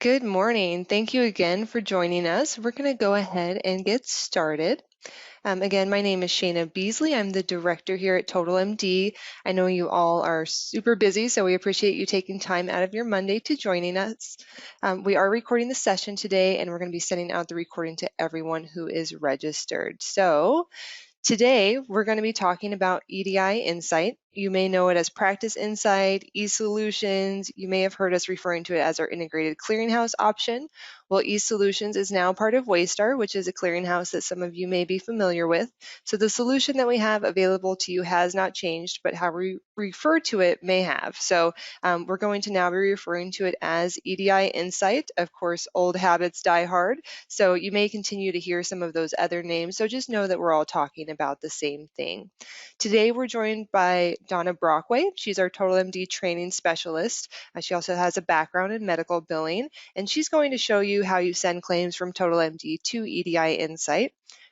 Good morning. Thank you again for joining us. We're going to go ahead and get started. Again, my name is Shayna Beasley. I'm the director here at TotalMD. I know you all are super busy, so we appreciate you taking time out of your Monday to joining us. We are recording the session today, and we're going to be sending out the recording to everyone who is registered. So today, we're going to be talking about EDIinsight. You may know it as Practice Insight, eSolutions. You may have heard us referring to it as our integrated clearinghouse option. Well, eSolutions is now part of Waystar, which is a clearinghouse that some of you may be familiar with. So the solution that we have available to you has not changed, but how we refer to it may have. So we're going to now be referring to it as EDIinsight. Of course, old habits die hard. So you may continue to hear some of those other names. So just know that we're all talking about the same thing. Today, we're joined by Donna Brockway. She's our TotalMD training specialist. She also has a background in medical billing, and she's going to show you how you send claims from TotalMD to EDIinsight.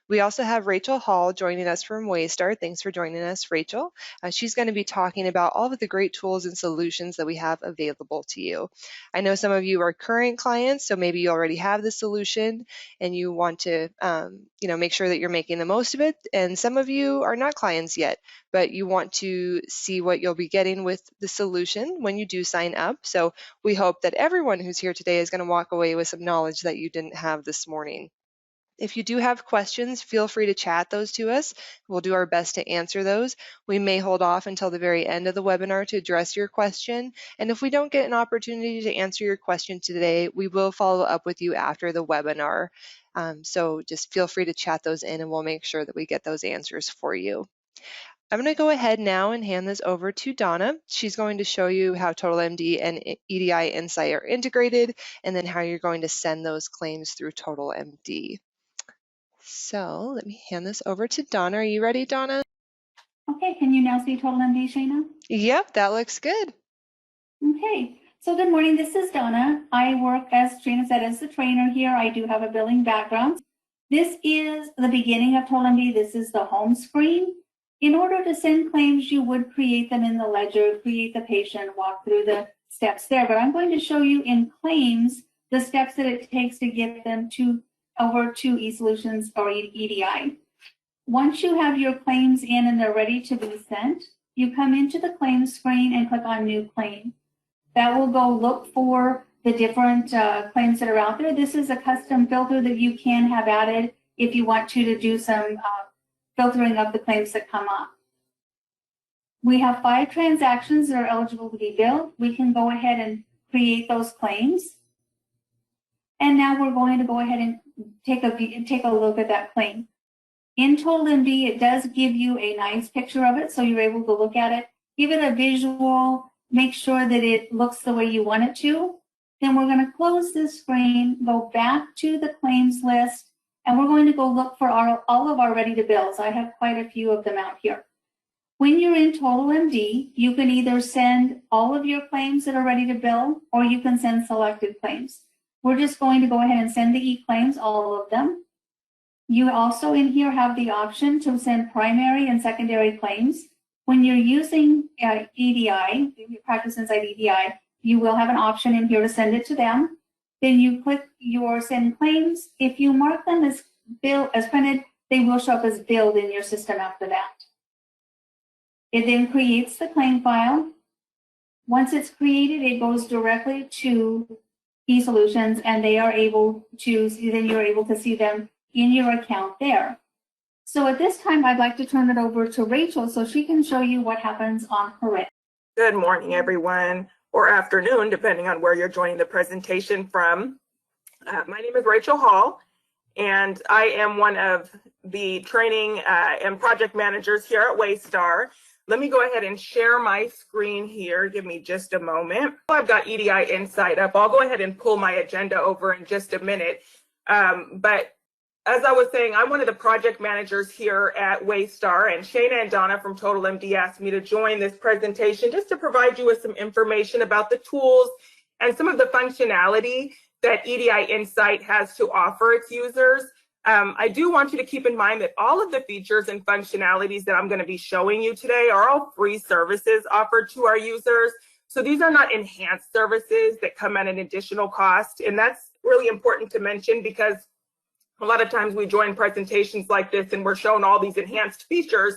We also have Rachel Hall joining us from Waystar. Thanks for joining us, Rachel. She's going to be talking about all of the great tools and solutions that we have available to you. I know some of you are current clients, so maybe you already have the solution and you want to make sure that you're making the most of it. And some of you are not clients yet, but you want to see what you'll be getting with the solution when you do sign up. So we hope that everyone who's here today is going to walk away with some knowledge that you didn't have this morning. If you do have questions, feel free to chat those to us. We'll do our best to answer those. We may hold off until the very end of the webinar to address your question. And if we don't get an opportunity to answer your question today, we will follow up with you after the webinar. So just feel free to chat those in and we'll make sure that we get those answers for you. I'm going to go ahead now and hand this over to Donna. She's going to show you how TotalMD and EDIinsight are integrated and then how you're going to send those claims through TotalMD. So let me hand this over to Donna. Are you ready, Donna? Okay, can you now see TotalMD, Shayna? Yep, that looks good. Okay, so good morning, this is Donna. I work, as Shayna said, as the trainer here. I do have a billing background. This is the beginning of TotalMD. This is the home screen. In order to send claims, you would create them in the ledger, create the patient, walk through the steps there. But I'm going to show you in claims the steps that it takes to get them over to eSolutions or EDI. Once you have your claims in and they're ready to be sent, you come into the claims screen and click on New Claim. That will go look for the different claims that are out there. This is a custom filter that you can have added if you want to do some filtering of the claims that come up. We have 5 transactions that are eligible to be billed. We can go ahead and create those claims. And now we're going to go ahead and take a look at that claim. In TotalMD, it does give you a nice picture of it, so you're able to look at it, give it a visual, make sure that it looks the way you want it to. Then we're going to close this screen, go back to the claims list, and we're going to go look for all of our ready to bills. I have quite a few of them out here. When you're in TotalMD, you can either send all of your claims that are ready to bill, or you can send selected claims. We're just going to go ahead and send the e-claims, all of them. You also in here have the option to send primary and secondary claims. When you're using EDI, Practice Insight EDI, you will have an option in here to send it to them. Then you click your send claims. If you mark them as printed, they will show up as billed in your system after that. It then creates the claim file. Once it's created, it goes directly to eSolutions, and they are able to, then you're able to see them in your account there. So at this time, I'd like to turn it over to Rachel so she can show you what happens on her end. Good morning, everyone, or afternoon, depending on where you're joining the presentation from. My name is Rachel Hall, and I am one of the training and project managers here at Waystar. Let me go ahead and share my screen here. Give me just a moment. I've got EDIinsight up. I'll go ahead and pull my agenda over in just a minute. But as I was saying, I'm one of the project managers here at Waystar, and Shayna and Donna from TotalMD asked me to join this presentation just to provide you with some information about the tools and some of the functionality that EDIinsight has to offer its users. I do want you to keep in mind that all of the features and functionalities that I'm going to be showing you today are all free services offered to our users. So these are not enhanced services that come at an additional cost. And that's really important to mention because a lot of times we join presentations like this and we're shown all these enhanced features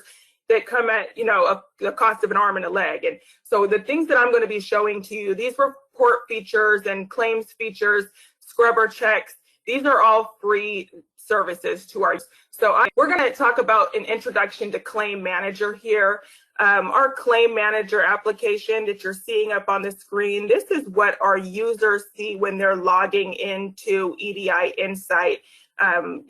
that come at, the cost of an arm and a leg. And so the things that I'm going to be showing to you, these report features and claims features, scrubber checks, these are all free services to our. So we're going to talk about an introduction to Claim Manager here. Our Claim Manager application that you're seeing up on the screen, this is what our users see when they're logging into EDIinsight.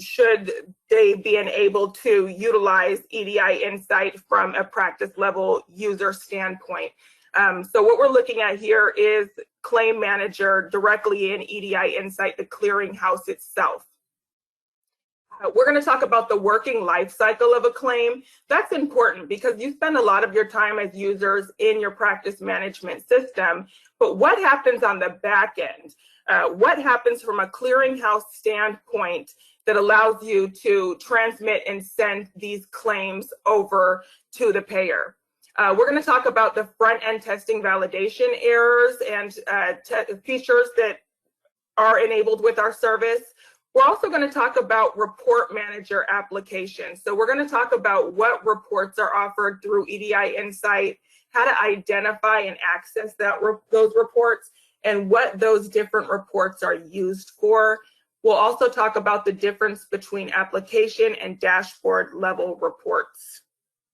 Should they be able to utilize EDIinsight from a practice level user standpoint. So what we're looking at here is Claim Manager directly in EDIinsight, the clearinghouse itself. We're going to talk about the working life cycle of a claim. That's important because you spend a lot of your time as users in your practice management system, but what happens on the back end? What happens from a clearinghouse standpoint that allows you to transmit and send these claims over to the payer? We're going to talk about the front-end testing validation errors and features that are enabled with our service. We're also going to talk about report manager applications. So we're going to talk about what reports are offered through EDIinsight, how to identify and access those reports, and what those different reports are used for. We'll also talk about the difference between application and dashboard level reports.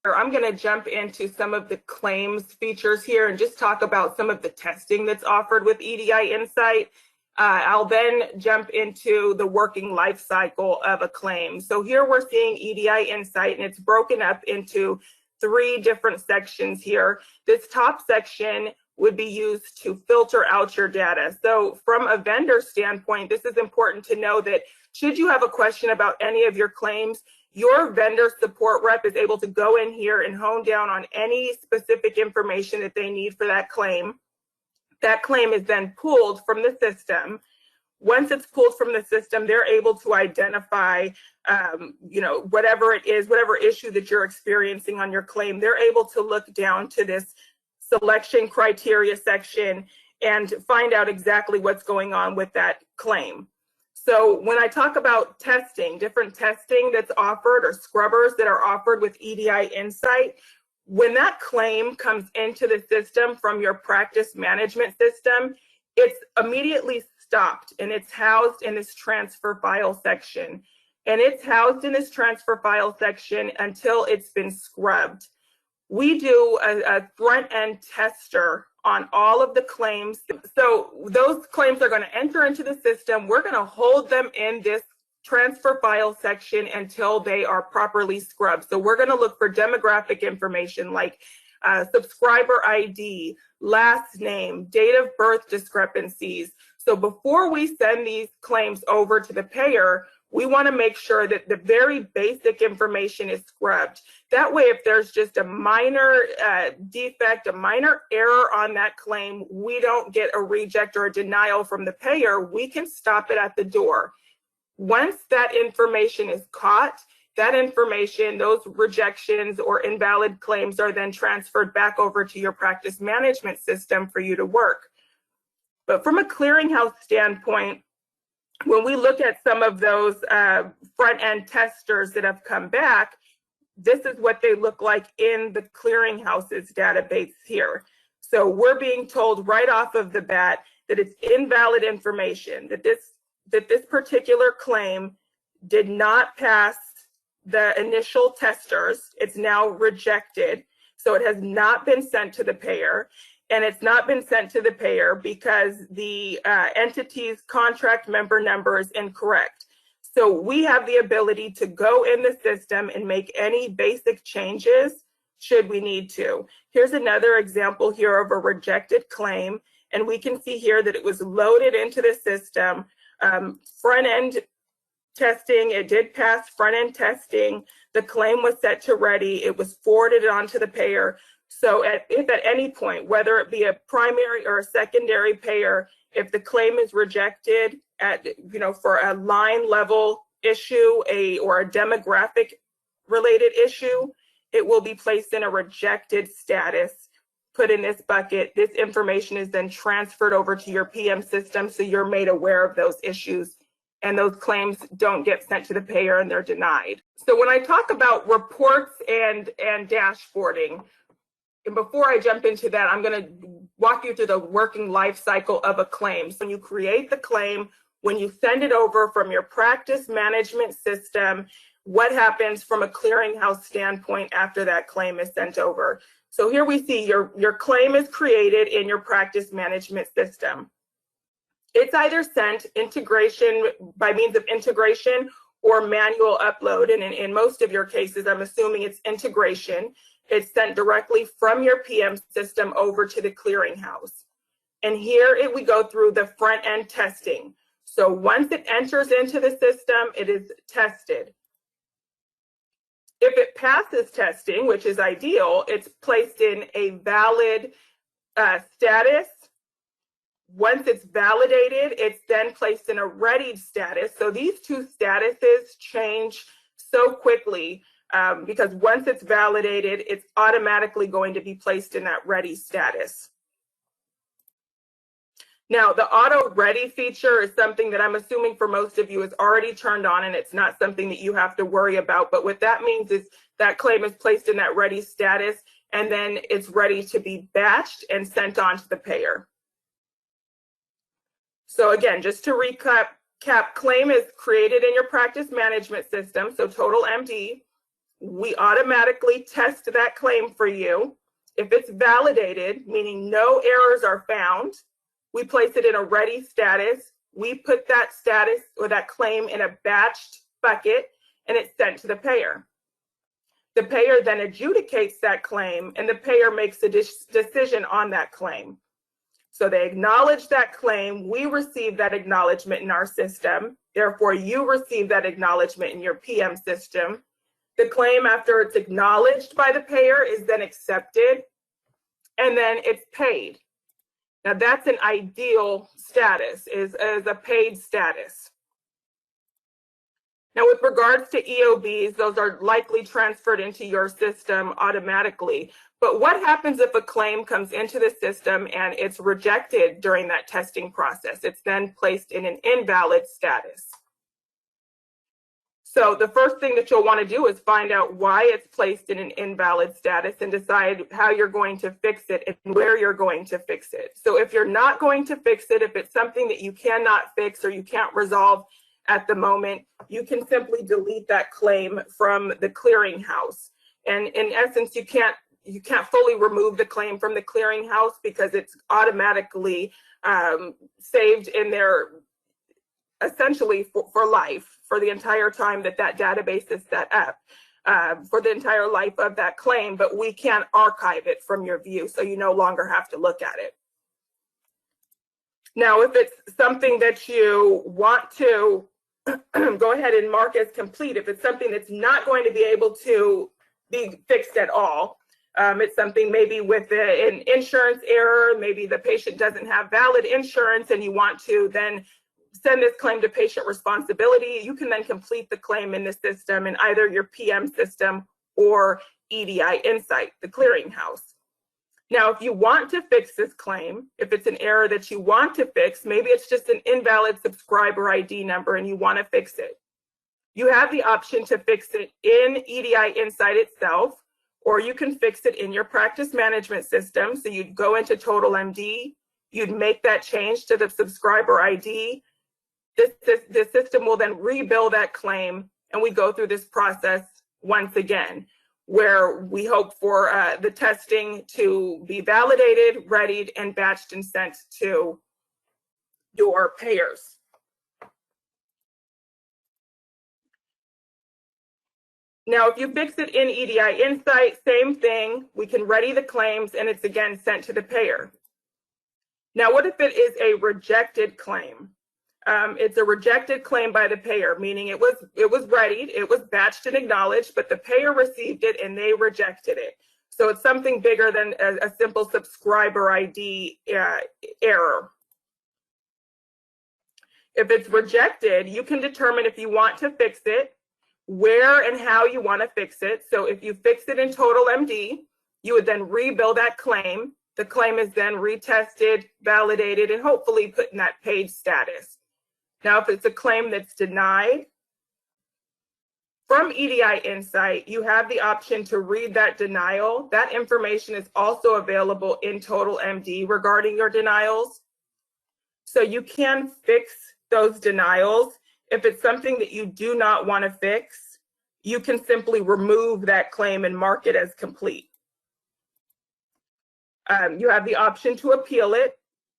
I'm going to jump into some of the claims features here and just talk about some of the testing that's offered with EDIinsight. I'll then jump into the working life cycle of a claim. So here we're seeing EDIinsight, and it's broken up into 3 different sections here. This top section would be used to filter out your data. So from a vendor standpoint, this is important to know that should you have a question about any of your claims, your vendor support rep is able to go in here and hone down on any specific information that they need for that claim. That claim is then pulled from the system. Once it's pulled from the system, they're able to identify, whatever it is, whatever issue that you're experiencing on your claim, they're able to look down to this selection criteria section and find out exactly what's going on with that claim. So when I talk about testing, different testing that's offered or scrubbers that are offered with EDIinsight, when that claim comes into the system from your practice management system, it's immediately stopped and it's housed in this transfer file section. And it's housed in this transfer file section until it's been scrubbed. We do a front-end tester on all of the claims. So those claims are going to enter into the system. We're going to hold them in this transfer file section until they are properly scrubbed. So we're going to look for demographic information like subscriber ID, last name, date of birth discrepancies. So before we send these claims over to the payer, we want to make sure that the very basic information is scrubbed. That way, if there's just a minor defect, a minor error on that claim, we don't get a reject or a denial from the payer. We can stop it at the door. Once that information is caught, that information, those rejections or invalid claims are then transferred back over to your practice management system for you to work. But from a clearinghouse standpoint, when we look at some of those front-end testers that have come back, this is what they look like in the clearinghouse's database here. So we're being told right off of the bat that it's invalid information, that this particular claim did not pass the initial testers. It's now rejected. So it has not been sent to the payer. And it's not been sent to the payer because the entity's contract member number is incorrect. So we have the ability to go in the system and make any basic changes should we need to. Here's another example here of a rejected claim. And we can see here that it was loaded into the system. Front-end testing, it did pass front-end testing. The claim was set to ready. It was forwarded on to the payer. So if at any point, whether it be a primary or a secondary payer, if the claim is rejected for a line level issue or a demographic related issue, it will be placed in a rejected status, put in this bucket. This information is then transferred over to your PM system, so you're made aware of those issues, and those claims don't get sent to the payer and they're denied. So when I talk about reports and dashboarding, and before I jump into that, I'm going to walk you through the working life cycle of a claim. So when you create the claim, when you send it over from your practice management system, what happens from a clearinghouse standpoint after that claim is sent over. So here we see your claim is created in your practice management system. It's either sent integration by means of integration or manual upload. And in most of your cases, I'm assuming it's integration. It's sent directly from your PM system over to the clearinghouse. And here we go through the front end testing. So once it enters into the system, it is tested. If it passes testing, which is ideal, it's placed in a valid status. Once it's validated, it's then placed in a readied status. So these two statuses change so quickly because once it's validated, it's automatically going to be placed in that ready status. Now, the auto ready feature is something that I'm assuming for most of you is already turned on, and it's not something that you have to worry about. But what that means is that claim is placed in that ready status, and then it's ready to be batched and sent on to the payer. So again, just to recap, claim is created in your practice management system, so TotalMD. We automatically test that claim for you. If it's validated, meaning no errors are found, we place it in a ready status. We put that status or that claim in a batched bucket, and it's sent to the payer. The payer then adjudicates that claim, and the payer makes a decision on that claim. So they acknowledge that claim. We receive that acknowledgement in our system. Therefore, you receive that acknowledgement in your PM system. The claim, after it's acknowledged by the payer, is then accepted, and then it's paid. Now, that's an ideal status, is a paid status. Now, with regards to EOBs, those are likely transferred into your system automatically. But what happens if a claim comes into the system and it's rejected during that testing process? It's then placed in an invalid status. So the first thing that you'll want to do is find out why it's placed in an invalid status and decide how you're going to fix it and where you're going to fix it. So if you're not going to fix it, if it's something that you cannot fix or you can't resolve at the moment, you can simply delete that claim from the clearinghouse. And in essence, you can't fully remove the claim from the clearinghouse because it's automatically saved in there essentially for life, for the entire time that database is set up, for the entire life of that claim, but we can't archive it from your view, so you no longer have to look at it. Now, if it's something that you want to go ahead and mark as complete, if it's something that's not going to be able to be fixed at all, it's something maybe with an insurance error, maybe the patient doesn't have valid insurance and you want to then send this claim to patient responsibility, you can then complete the claim in the system in either your PM system or EDIinsight, the clearinghouse. Now, if you want to fix this claim, if it's an error that you want to fix, maybe it's just an invalid subscriber ID number and you want to fix it. You have the option to fix it in EDIinsight itself, or you can fix it in your practice management system. So you'd go into TotalMD, you'd make that change to the subscriber ID. The system will then rebill that claim, and we go through this process once again, where we hope for the testing to be validated, readied, and batched and sent to your payers. Now, if you fix it in EDIinsight, same thing. We can ready the claims, and it's again sent to the payer. Now, what if it is a rejected claim? It's a rejected claim by the payer, meaning it was readied, it was batched and acknowledged, but the payer received it and they rejected it. So it's something bigger than a simple subscriber ID error. If it's rejected, you can determine if you want to fix it, where and how you want to fix it. So if you fix it in TotalMD, you would then rebill that claim. The claim is then retested, validated, and hopefully put in that paid status. Now, if it's a claim that's denied, from EDIinsight, you have the option to read that denial. That information is also available in TotalMD regarding your denials. So you can fix those denials. If it's something that you do not want to fix, you can simply remove that claim and mark it as complete. You have the option to appeal it.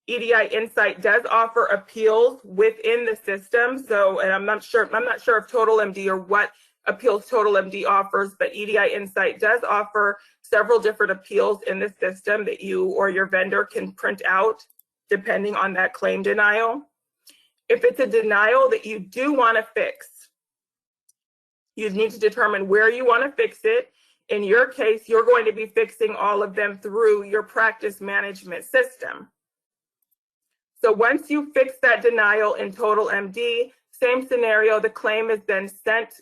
EDIinsight does offer appeals within the system. So, and I'm not sure if TotalMD or what appeals TotalMD offers, but EDIinsight does offer several different appeals in the system that you or your vendor can print out depending on that claim denial. If it's a denial that you do want to fix, you need to determine where you want to fix it. In your case, you're going to be fixing all of them through your practice management system. So once you fix that denial in TotalMD, same scenario, the claim is then sent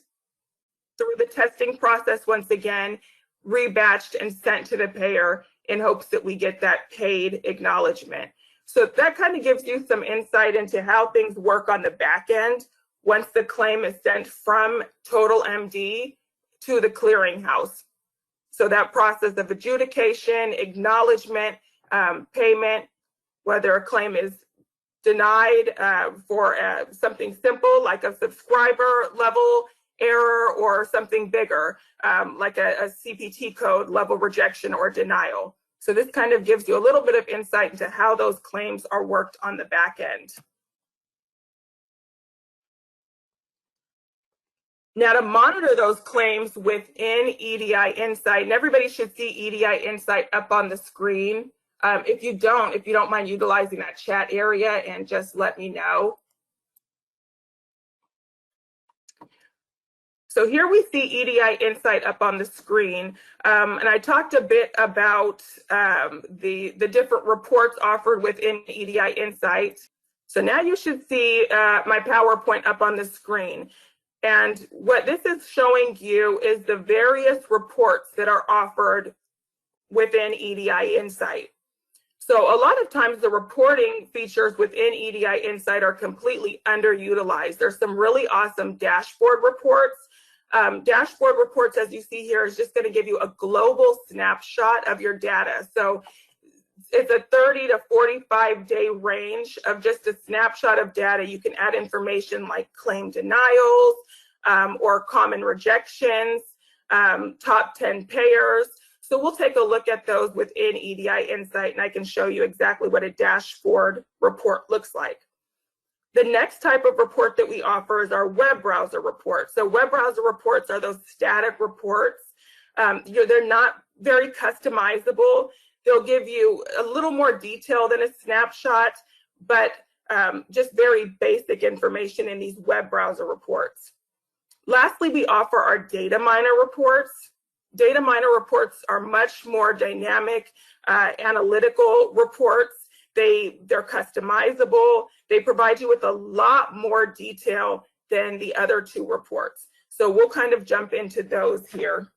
through the testing process once again, rebatched and sent to the payer in hopes that we get that paid acknowledgement. So that kind of gives you some insight into how things work on the back end once the claim is sent from TotalMD to the clearinghouse. So that process of adjudication, acknowledgement, payment, whether a claim is denied for something simple like a subscriber level error or something bigger like a CPT code level rejection or denial. So this kind of gives you a little bit of insight into how those claims are worked on the back end. Now, to monitor those claims within EDIinsight, and everybody should see EDIinsight up on the screen. If you don't mind utilizing that chat area and just let me know. So here we see EDIinsight up on the screen, and I talked a bit about the different reports offered within EDIinsight. So now you should see my PowerPoint up on the screen. And what this is showing you is the various reports that are offered within EDIinsight. So a lot of times the reporting features within EDIinsight are completely underutilized. There's some really awesome dashboard reports. Dashboard reports, as you see here, is just going to give you a global snapshot of your data. So it's a 30 to 45 day range of just a snapshot of data. You can add information like claim denials or common rejections, top 10 payers. So we'll take a look at those within EDIinsight, and I can show you exactly what a dashboard report looks like. The next type of report that we offer is our web browser report. So web browser reports are those static reports. They're not very customizable. They'll give you a little more detail than a snapshot, but just very basic information in these web browser reports. Lastly, we offer our data miner reports. Data miner reports are much more dynamic, analytical reports. They're customizable. They provide you with a lot more detail than the other two reports. So we'll kind of jump into those here.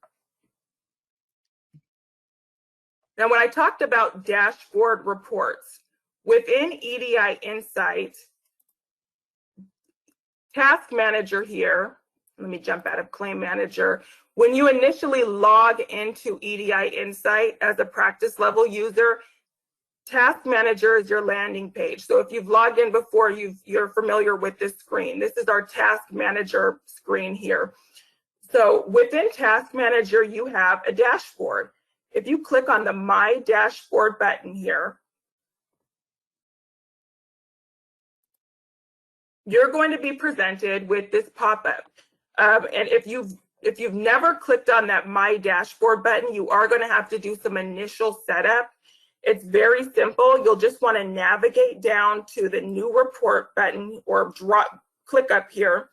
Now, when I talked about dashboard reports, within EDIinsight, Task Manager here, let me jump out of Claim Manager. When you initially log into EDIinsight as a practice level user, Task Manager is your landing page. So if you've logged in before, you're familiar with this screen. This is our Task Manager screen here. So within Task Manager, you have a dashboard. If you click on the My Dashboard button here, you're going to be presented with this pop-up. And if you've never clicked on that My Dashboard button, you are going to have to do some initial setup. It's very simple. You'll just want to navigate down to the New Report button or click up here.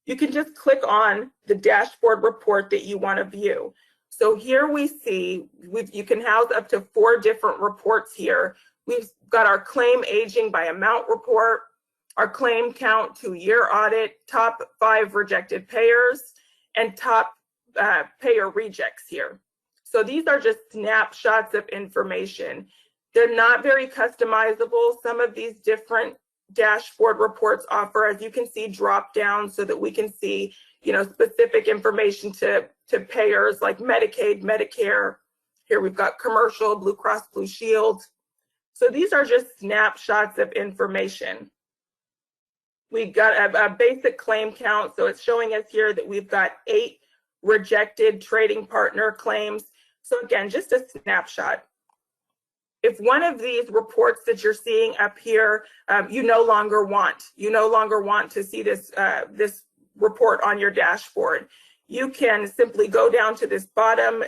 You can just click on the dashboard report that you want to view. So here we see you can house up to 4 different reports here. We've got our claim aging by amount report, our claim count 2-year audit, top 5 rejected payers, and top payer rejects here. So these are just snapshots of information. They're not very customizable. Some of these different dashboard reports offer, as you can see, drop down so that we can see, specific information to payers like Medicaid, Medicare. Here we've got commercial, Blue Cross Blue Shield. So these are just snapshots of information. We got a basic claim count. So it's showing us here that we've got 8 rejected trading partner claims. So again, just a snapshot. If one of these reports that you're seeing up here, you no longer want to see this, this report on your dashboard, you can simply go down to this bottom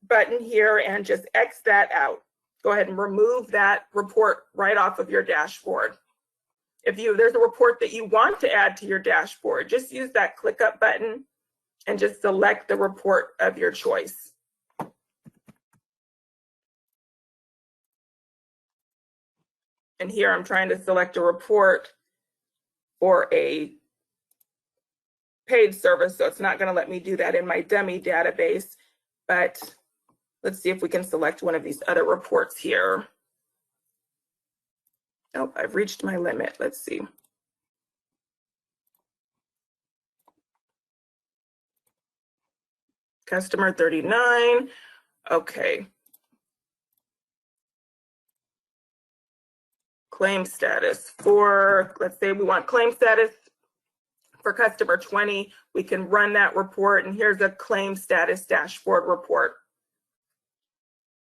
button here and just X that out. Go ahead and remove that report right off of your dashboard. If there's a report that you want to add to your dashboard, just use that click up button and just select the report of your choice. And here I'm trying to select a report for a paid service, so it's not going to let me do that in my dummy database. But let's see if we can select one of these other reports here. Oh, I've reached my limit. Let's see. Customer 39. Okay. Claim status for, let's say we want claim status for customer 20. We can run that report, and here's a claim status dashboard report.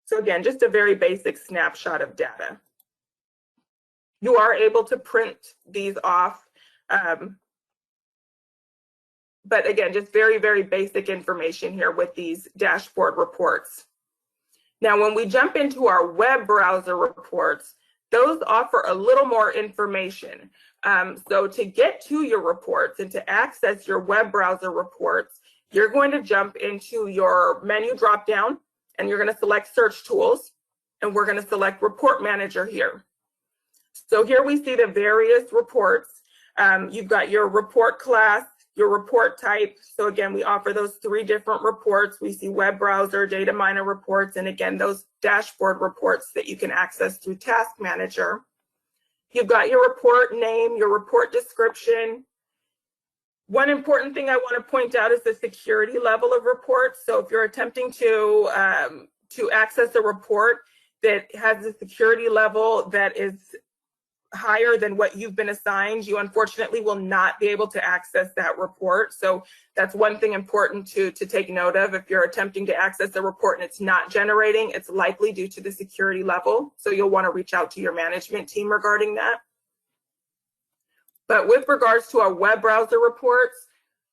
So again, just a very basic snapshot of data. You are able to print these off, but again, just very, very basic information here with these dashboard reports. Now, when we jump into our web browser reports, those offer a little more information. So to get to your reports and to access your web browser reports, you're going to jump into your menu dropdown and you're going to select Search Tools, and we're going to select Report Manager here. So here we see the various reports. You've got your report class, your report type. So again, we offer those 3 different reports. We see web browser, data miner reports, and again, those dashboard reports that you can access through Task Manager. You've got your report name, your report description. One important thing I want to point out is the security level of reports. So if you're attempting to access a report that has a security level that is higher than what you've been assigned, you unfortunately will not be able to access that report. So that's one thing important to take note of. If you're attempting to access a report and it's not generating, it's likely due to the security level. So you'll want to reach out to your management team regarding that. But with regards to our web browser reports,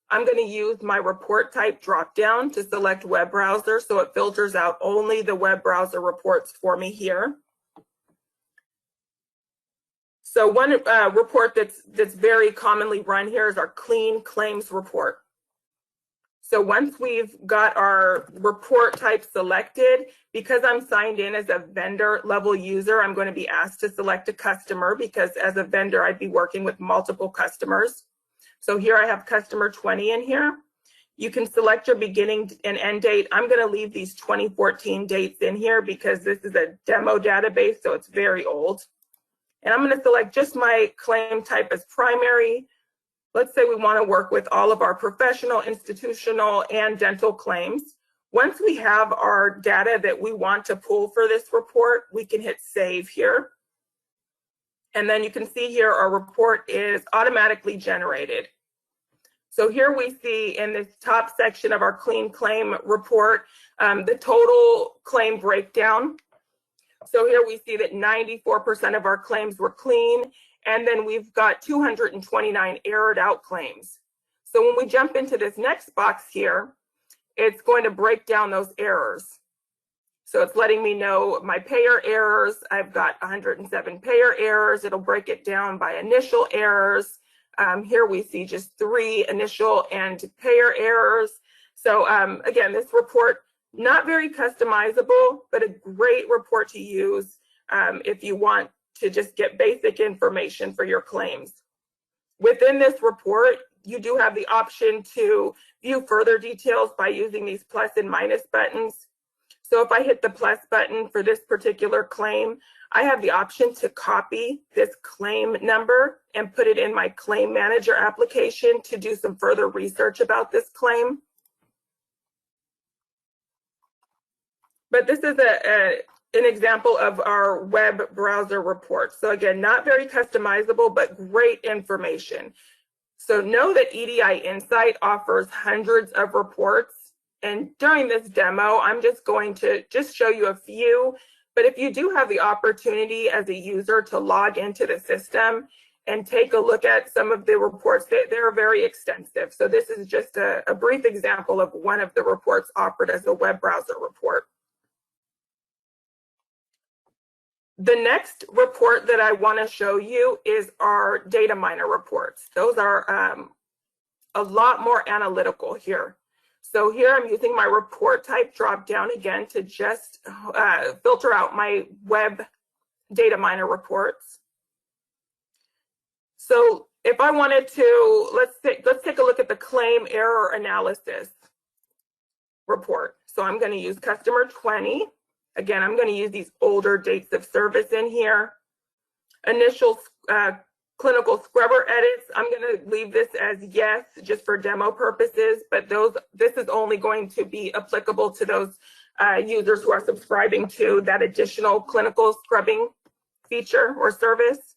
I'm going to use my report type dropdown to select web browser, so it filters out only the web browser reports for me here. So one report that's very commonly run here is our clean claims report. So once we've got our report type selected, because I'm signed in as a vendor level user, I'm going to be asked to select a customer because as a vendor, I'd be working with multiple customers. So here I have customer 20 in here. You can select your beginning and end date. I'm going to leave these 2014 dates in here because this is a demo database, so it's very old. And I'm going to select just my claim type as primary. Let's say we want to work with all of our professional, institutional, and dental claims. Once we have our data that we want to pull for this report, we can hit save here. And then you can see here our report is automatically generated. So here we see in this top section of our clean claim report, the total claim breakdown. So here we see that 94% of our claims were clean, and then we've got 229 errored out claims. So when we jump into this next box here, it's going to break down those errors. So it's letting me know my payer errors. I've got 107 payer errors. It'll break it down by initial errors. Here we see just 3 initial and payer errors. So again, this report, not very customizable, but a great report to use if you want to just get basic information for your claims. Within this report, you do have the option to view further details by using these plus and minus buttons. So if I hit the plus button for this particular claim, I have the option to copy this claim number and put it in my claim manager application to do some further research about this claim. But this is an example of our web browser report. So again, not very customizable, but great information. So know that EDIinsight offers hundreds of reports. And during this demo, I'm just going to show you a few. But if you do have the opportunity as a user to log into the system and take a look at some of the reports, they're very extensive. So this is just a brief example of one of the reports offered as a web browser report. The next report that I want to show you is our data miner reports. Those are a lot more analytical here. So here I'm using my report type drop down again to just filter out my web data miner reports. So if I wanted to, let's take a look at the claim error analysis report. So I'm going to use customer 20. Again, I'm going to use these older dates of service in here. Initial clinical scrubber edits, I'm going to leave this as yes, just for demo purposes, but this is only going to be applicable to those users who are subscribing to that additional clinical scrubbing feature or service.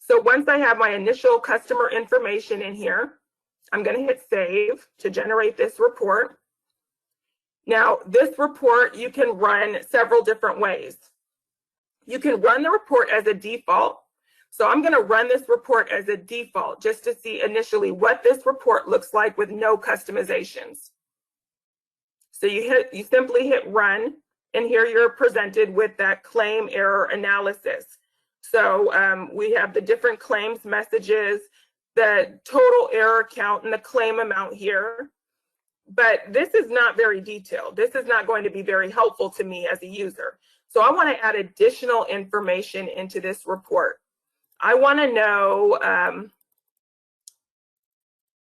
So once I have my initial customer information in here, I'm going to hit save to generate this report. Now, this report you can run several different ways. You can run the report as a default. So I'm going to run this report as a default just to see initially what this report looks like with no customizations. So you simply hit run, and here you're presented with that claim error analysis. So we have the different claims messages, the total error count, and the claim amount here. But this is not very detailed. This is not going to be very helpful to me as a user. So I want to add additional information into this report. I want to know,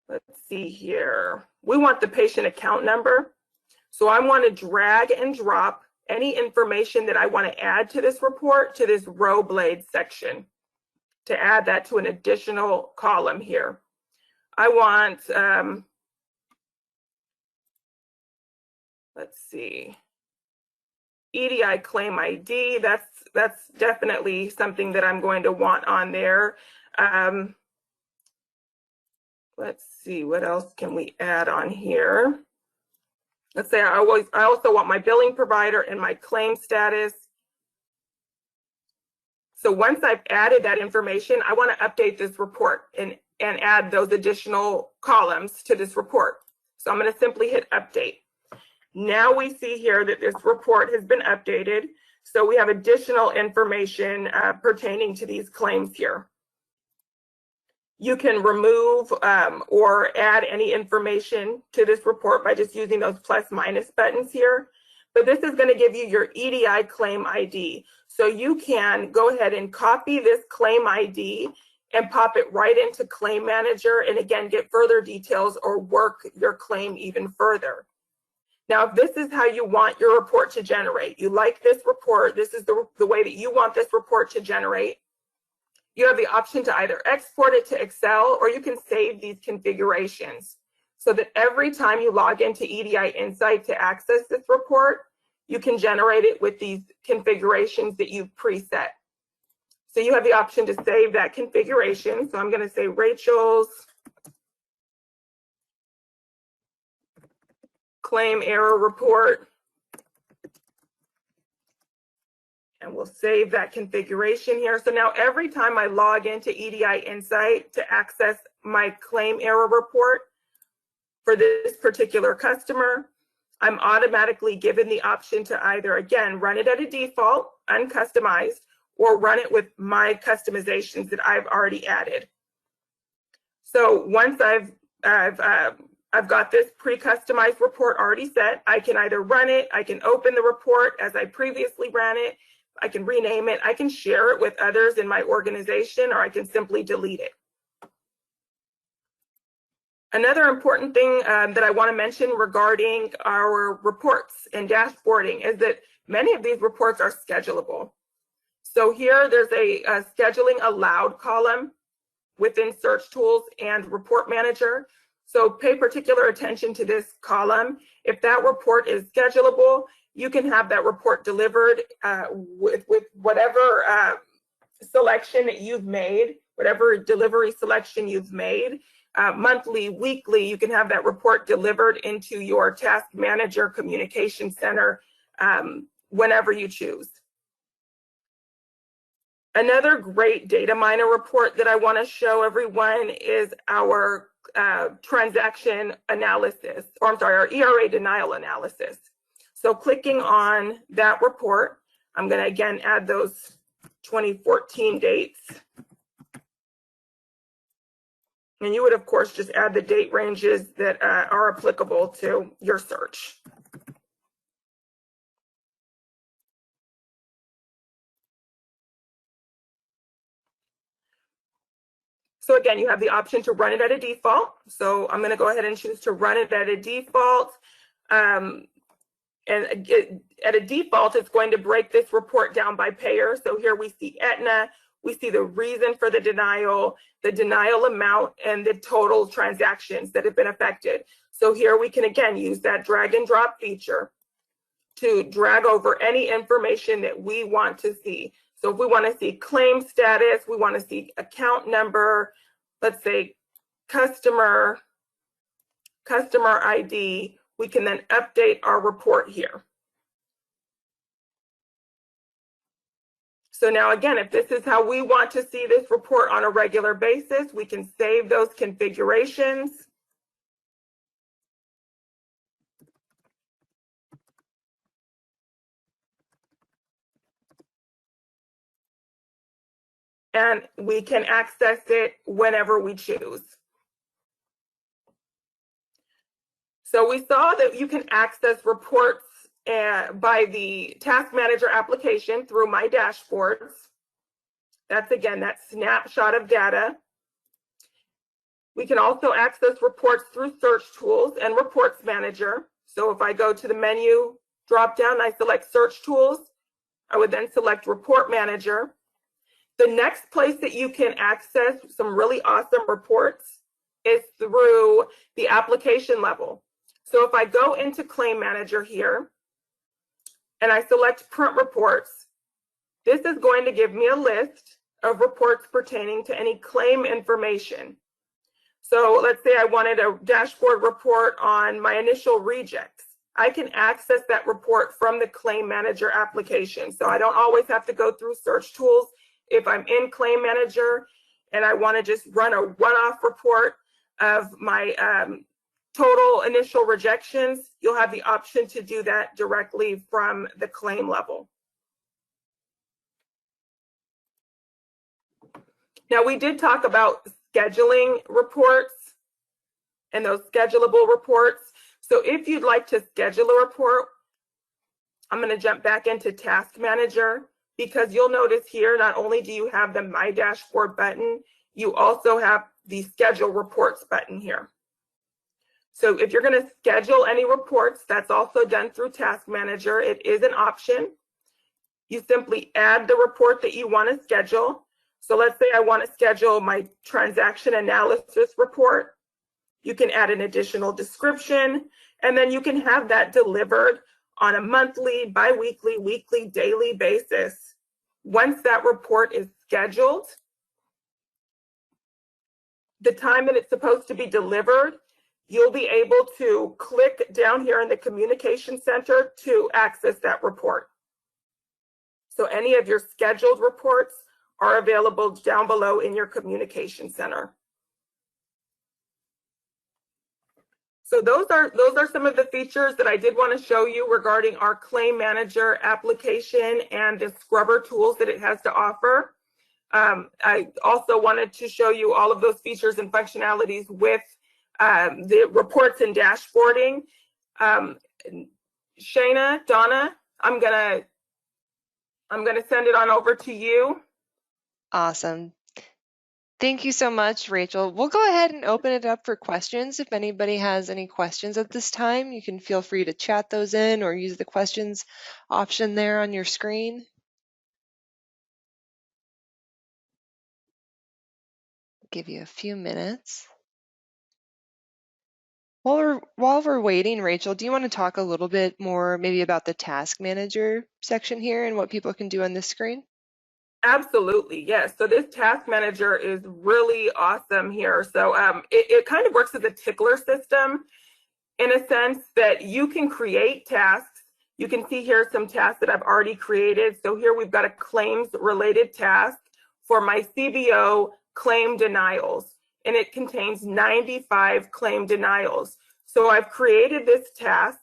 let's see here. We want the patient account number. So I want to drag and drop any information that I want to add to this report to this row blade section to add that to an additional column here. I want, let's see. EDI claim ID, that's definitely something that I'm going to want on there. Let's see, what else can we add on here? Let's say I also want my billing provider and my claim status. So once I've added that information, I want to update this report and add those additional columns to this report. So I'm going to simply hit update. Now we see here that this report has been updated. So we have additional information pertaining to these claims here. You can remove or add any information to this report by just using those plus minus buttons here. But this is going to give you your EDI claim ID. So you can go ahead and copy this claim ID and pop it right into Claim Manager and again get further details or work your claim even further. Now, if this is how you want your report to generate, you like this report, this is the way that you want this report to generate, you have the option to either export it to Excel or you can save these configurations so that every time you log into EDIinsight to access this report, you can generate it with these configurations that you've preset. So you have the option to save that configuration. So I'm going to say Rachel's claim error report, and we'll save that configuration here. So now every time I log into EDIinsight to access my claim error report for this particular customer, I'm automatically given the option to either, again, run it at a default, uncustomized, or run it with my customizations that I've already added. So once I've got this pre-customized report already set, I can either run it, I can open the report as I previously ran it, I can rename it, I can share it with others in my organization, or I can simply delete it. Another important thing that I want to mention regarding our reports and dashboarding is that many of these reports are schedulable. So here there's a scheduling allowed column within Search Tools and Report Manager. So pay particular attention to this column. If that report is schedulable, you can have that report delivered with whatever selection that you've made, whatever delivery selection you've made. Monthly, weekly, you can have that report delivered into your Task Manager Communication Center whenever you choose. Another great data miner report that I want to show everyone is our transaction analysis, or I'm sorry, our ERA denial analysis. So clicking on that report, I'm going to again add those 2014 dates. And you would, of course, just add the date ranges that are applicable to your search. So again, you have the option to run it at a default. So I'm going to go ahead and choose to run it at a default. And at a default, it's going to break this report down by payer. So here we see Aetna, we see the reason for the denial amount, and the total transactions that have been affected. So here we can again use that drag and drop feature to drag over any information that we want to see. So if we want to see claim status, we want to see account number, let's say customer ID, we can then update our report here. So now again, if this is how we want to see this report on a regular basis, we can save those configurations. And we can access it whenever we choose. So we saw that you can access reports by the Task Manager application through My Dashboards. That's again, that snapshot of data. We can also access reports through Search Tools and Reports Manager. So if I go to the menu drop down, I select Search Tools, I would then select Report Manager. The next place that you can access some really awesome reports is through the application level. So if I go into Claim Manager here and I select Print Reports, this is going to give me a list of reports pertaining to any claim information. So let's say I wanted a dashboard report on my initial rejects. I can access that report from the Claim Manager application. So I don't always have to go through Search Tools. If I'm in Claim Manager and I want to just run a one-off report of my total initial rejections, you'll have the option to do that directly from the claim level. Now, we did talk about scheduling reports and those schedulable reports. So if you'd like to schedule a report, I'm going to jump back into Task Manager, because you'll notice here, not only do you have the My Dashboard button, you also have the Schedule Reports button here. So if you're going to schedule any reports, that's also done through Task Manager. It is an option. You simply add the report that you want to schedule. So let's say I want to schedule my transaction analysis report. You can add an additional description, and then you can have that delivered on a monthly, bi-weekly, weekly, daily basis. Once that report is scheduled, the time that it's supposed to be delivered, you'll be able to click down here in the Communication Center to access that report. So any of your scheduled reports are available down below in your Communication Center. So those are some of the features that I did want to show you regarding our Claim Manager application and the scrubber tools that it has to offer. I also wanted to show you all of those features and functionalities with the reports and dashboarding. Shana, Donna, I'm gonna send it on over to you. Awesome. Thank you so much, Rachel. We'll go ahead and open it up for questions. If anybody has any questions at this time, you can feel free to chat those in or use the questions option there on your screen. Give you a few minutes. While we're waiting, Rachel, do you want to talk a little bit more maybe about the task manager section here and what people can do on this screen? Absolutely, yes. So this task manager is really awesome here. So it kind of works as a tickler system in a sense that you can create tasks. You can see here some tasks that I've already created. So here we've got a claims related task for my CBO claim denials, and it contains 95 claim denials. So I've created this task,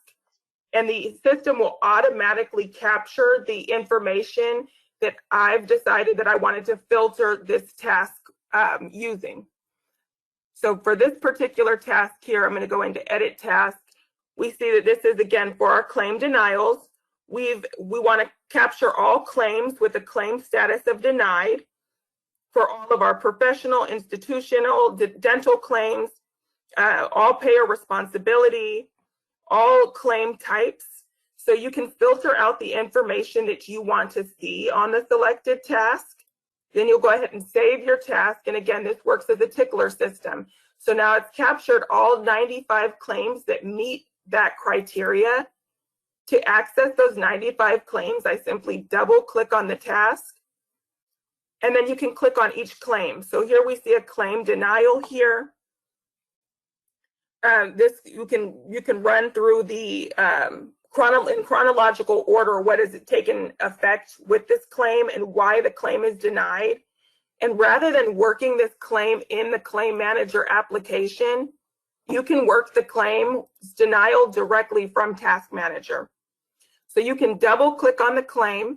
and the system will automatically capture the information that I've decided that I wanted to filter this task using. So for this particular task here, I'm going to go into edit task. We see that this is again for our claim denials. We want to capture all claims with a claim status of denied for all of our professional, institutional, dental claims, all payer responsibility, all claim types. So you can filter out the information that you want to see on the selected task. Then you'll go ahead and save your task. And again, this works as a tickler system. So now it's captured all 95 claims that meet that criteria. To access those 95 claims, I simply double click on the task. And then you can click on each claim. So here we see a claim denial here. You can run through the in chronological order what has taken effect with this claim and why the claim is denied. And rather than working this claim in the claim manager application, you can work the claim denial directly from Task Manager. So you can double click on the claim,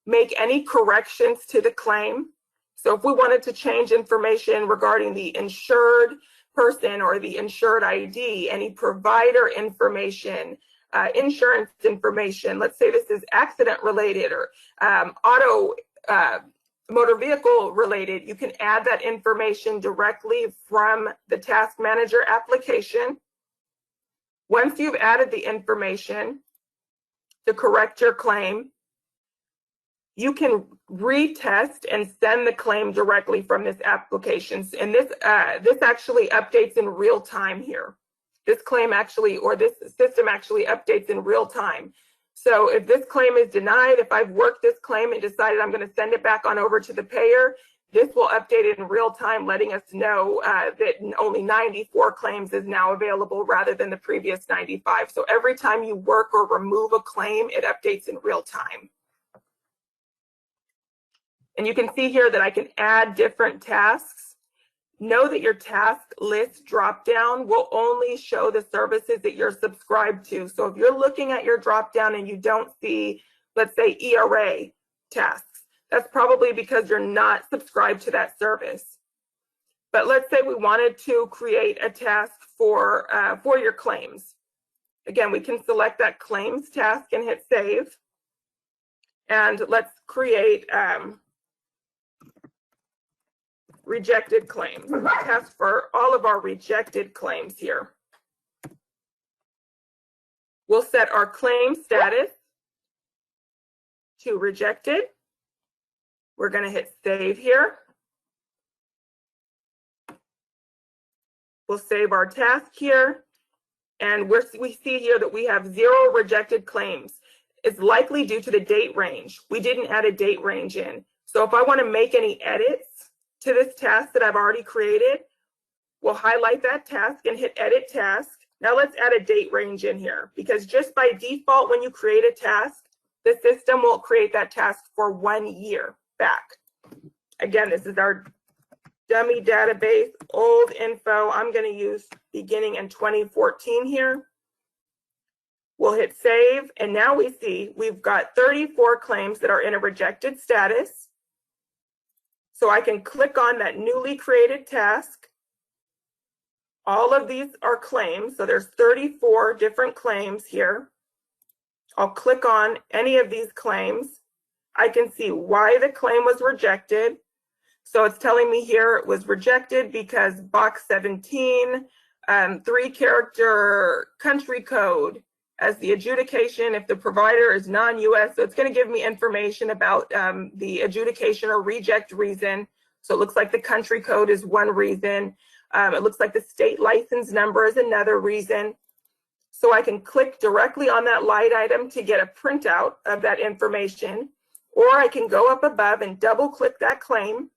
make any corrections to the claim. So if we wanted to change information regarding the insured person or the insured ID, any provider information, insurance information, let's say this is accident related or motor vehicle related, you can add that information directly from the Task Manager application. Once you've added the information to correct your claim, you can retest and send the claim directly from this application. And this actually updates in real time here. This claim actually, or this system actually updates in real time. So if this claim is denied, if I've worked this claim and decided I'm going to send it back on over to the payer, this will update it in real time, letting us know that only 94 claims is now available rather than the previous 95. So every time you work or remove a claim, it updates in real time. And you can see here that I can add different tasks. Know that your task list dropdown will only show the services that you're subscribed to. So if you're looking at your dropdown and you don't see, let's say, ERA tasks, that's probably because you're not subscribed to that service. But let's say we wanted to create a task for your claims. Again, we can select that claims task and hit save. And let's create rejected claims. Task for all of our rejected claims here. We'll set our claim status to rejected. We're going to hit save here. We'll save our task here. And we see here that we have 0 rejected claims. It's likely due to the date range. We didn't add a date range in. So if I want to make any edits to this task that I've already created, we'll highlight that task and hit edit task. Now let's add a date range in here, because just by default, when you create a task, the system will create that task for 1 year back. Again, this is our dummy database, old info. I'm going to use beginning in 2014 here. We'll hit save, and now we see we've got 34 claims that are in a rejected status. So I can click on that newly created task. All of these are claims, so there's 34 different claims here. I'll click on any of these claims. I can see why the claim was rejected. So it's telling me here it was rejected because box 17, 3-character country code as the adjudication if the provider is non-US. So it's going to give me information about the adjudication or reject reason. So it looks like the country code is one reason. It looks like the state license number is another reason. So I can click directly on that light item to get a printout of that information, or I can go up above and double click that claim,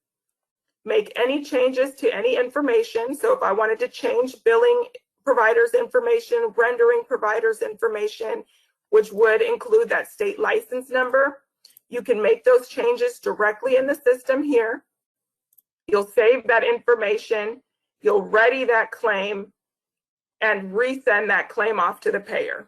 make any changes to any information. So if I wanted to change billing providers information, rendering providers information, which would include that state license number, you can make those changes directly in the system here. You'll save that information, you'll ready that claim, and resend that claim off to the payer.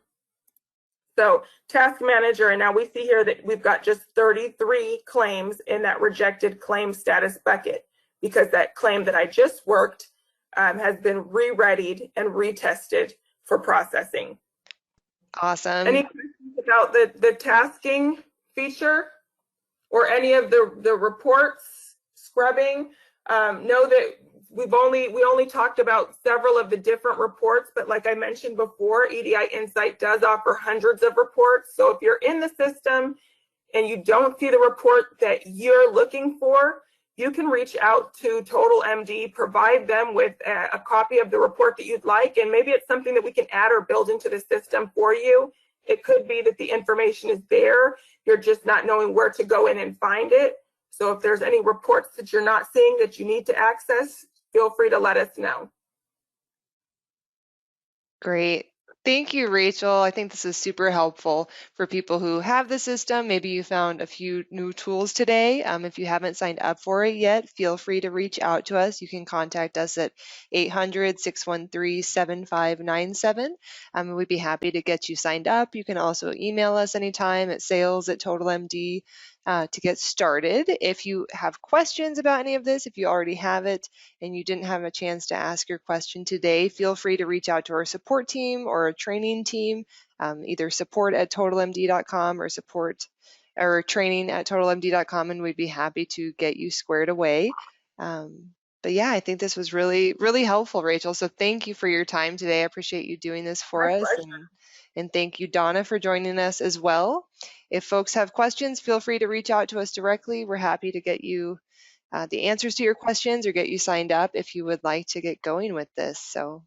So task manager, and now we see here that we've got just 33 claims in that rejected claim status bucket because that claim that I just worked has been re-readied and retested for processing. Awesome. Any questions about the tasking feature or any of the reports scrubbing? Know that we only talked about several of the different reports, but like I mentioned before, EDIinsight does offer hundreds of reports. So if you're in the system and you don't see the report that you're looking for, you can reach out to TotalMD, provide them with a copy of the report that you'd like, and maybe it's something that we can add or build into the system for you. It could be that the information is there, you're just not knowing where to go in and find it. So if there's any reports that you're not seeing that you need to access, feel free to let us know. Great. Thank you, Rachel. I think this is super helpful for people who have the system. Maybe you found a few new tools today. If you haven't signed up for it yet, feel free to reach out to us. You can contact us at 800-613-7597. We'd be happy to get you signed up. You can also email us anytime at sales@TotalMD. To get started. If you have questions about any of this, if you already have it and you didn't have a chance to ask your question today, feel free to reach out to our support team or a training team, either support@totalmd.com or training@totalmd.com, and we'd be happy to get you squared away. But yeah, I think this was really, really helpful, Rachel. So thank you for your time today. I appreciate you doing this for My us. pleasure. And thank you, Donna, for joining us as well. If folks have questions, feel free to reach out to us directly. We're happy to get you the answers to your questions or get you signed up if you would like to get going with this. So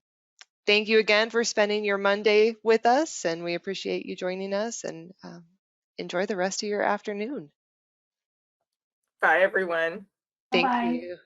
thank you again for spending your Monday with us, and we appreciate you joining us, and enjoy the rest of your afternoon. Bye, everyone. Thank Bye-bye. you.